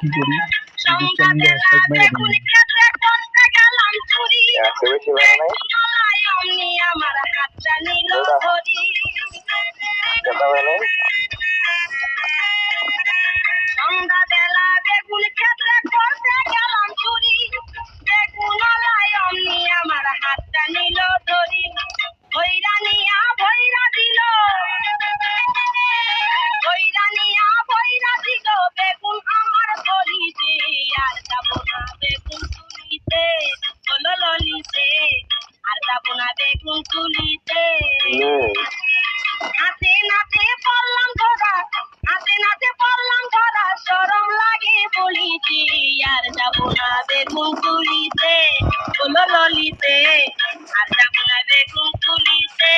কি করি ইউটিউব চ্যানেলে হ্যাশট্যাগ মেরে দিই। সন্ধ্যাবেলা বেগুন ক্ষেত্রে করতে গেলাম চুরি, বেগুন অমনি আমার হাতটা নিল ধরি, ভৈরা নিয়া ভৈরা দিল, ভৈরা নিয়া ভৈরা দিল বেগুন আমার গলিতে, আর যাবো না বেগুন তুলিতে, হলো ললিতে, আর যাবো না বেগুন তুলিতে। হাতে নাতে পড়লাম ধরা, হাতে নাতে পড়লাম ধরা, শরম লাগে বলিতে, আর যাবো না বেগুন তুলিতে, হলো ললিতে, আর যাবো না বেগুন তুলিতে।